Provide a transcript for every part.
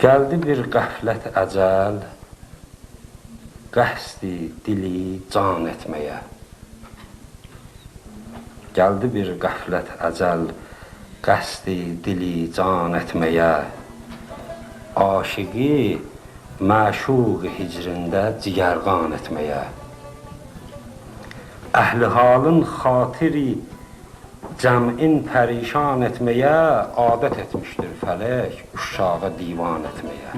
Gəldi bir qəflət əcəl, qəsdi dili can etməyə. Gəldi bir qəflət əcəl, qəsdi dili can etməyə. Aşıqi məşuq hicrində cigərqan etməyə. Əhli halın xatiri cəmin pərişan etməyə adət etmişdir fələk uşağı divan etməyə.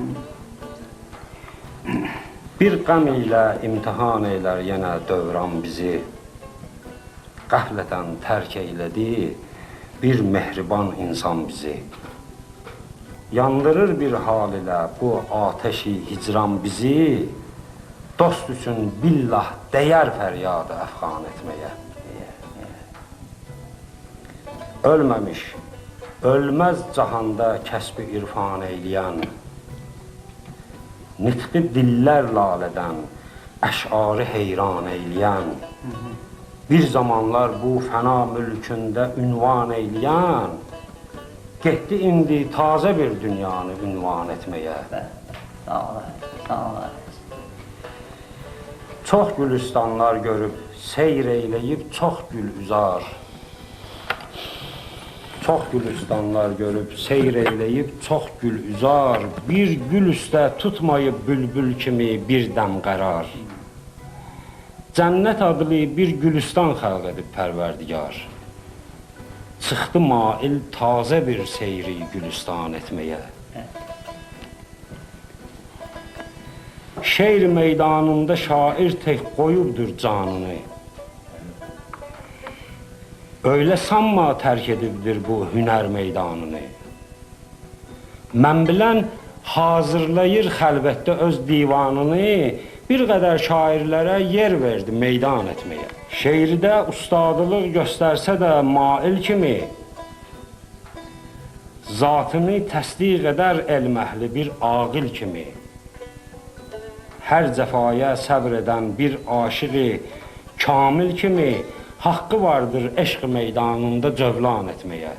Bir qəm ilə imtihan eylər yenə dövran bizi, qəflətən tərk eylədi bir mehriban insan bizi. Yandırır bir hal ilə bu ateşi hicran bizi, dost üçün billah dəyər fəryadı əfqan etməyə. Ölməmiş, ölməz cahanda kəsb-i irfan eyləyən, nitqi dillər lalədən əşarı heyran eyləyən, bir zamanlar bu fəna mülkündə ünvan eyləyən, getdi indi tazə bir dünyanı ünvan etməyə. Sağ ol. Çox gülüstanlar görüb, seyr eyləyib çox gül üzar. Çox gülüstanlar görüb, seyr eyləyib çox gül üzar. Bir gül üstə tutmayıb bülbül kimi bir dəm qərar. Cənnət adlı bir gülüstan xəlq edib pərverdigar. Çıxdı mail tazə bir seyri gülüstan etməyə. Şeir meydanında şair tək qoyubdur canını. Öyle sanma tərk edibdir bu hünər meydanını. Mən bilən hazırlayır xəlvətdə öz divanını, bir qədər şairlərə yer verdi meydan etməyə. Şeirdə ustadılıq göstərsə də mail kimi, zatını təsdiq edər elm əhli bir aqil kimi. Hər cəfaya səbr edən bir aşıqı kamil kimi, haqqı vardır eşq meydanında cövlan etməyə.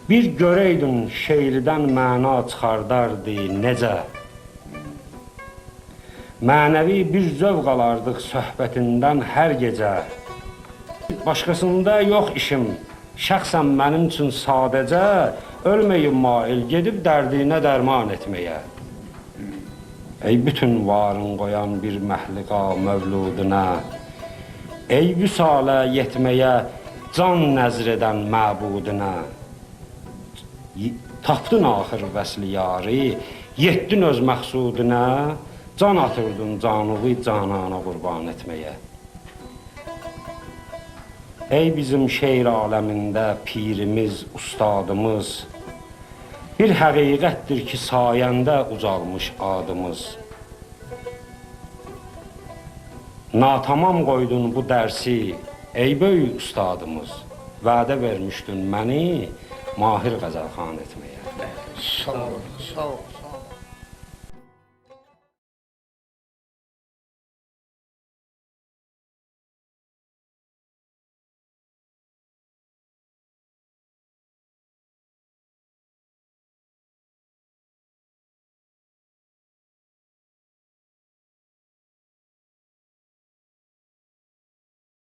Bir görəydin şeirdən məna çıxardardı necə? Mənəvi bir zövq alardıq söhbətindən hər gecə. Başqasında yox işim, şəxsən mənim üçün sadəcə, ölməyim mail gedib dərdinə dərman etməyə. Ey bütün varın qoyan bir məhliqa mövluduna, ey vüsalə yetməyə can nəzr edən məbuduna, tapdın axır vəsli yarı, yetdin öz məqsuduna, can atırdın canığı canana qurban etməyə. Ey bizim şeir aləmində pirimiz, ustadımız, bir həqiqətdir ki, sayəndə ucalmış adımız. Natamam qoydun bu dərsi, ey böyük ustadımız, vədə vermişdin məni mahir qəzəlxan etməyə. Sağ ol.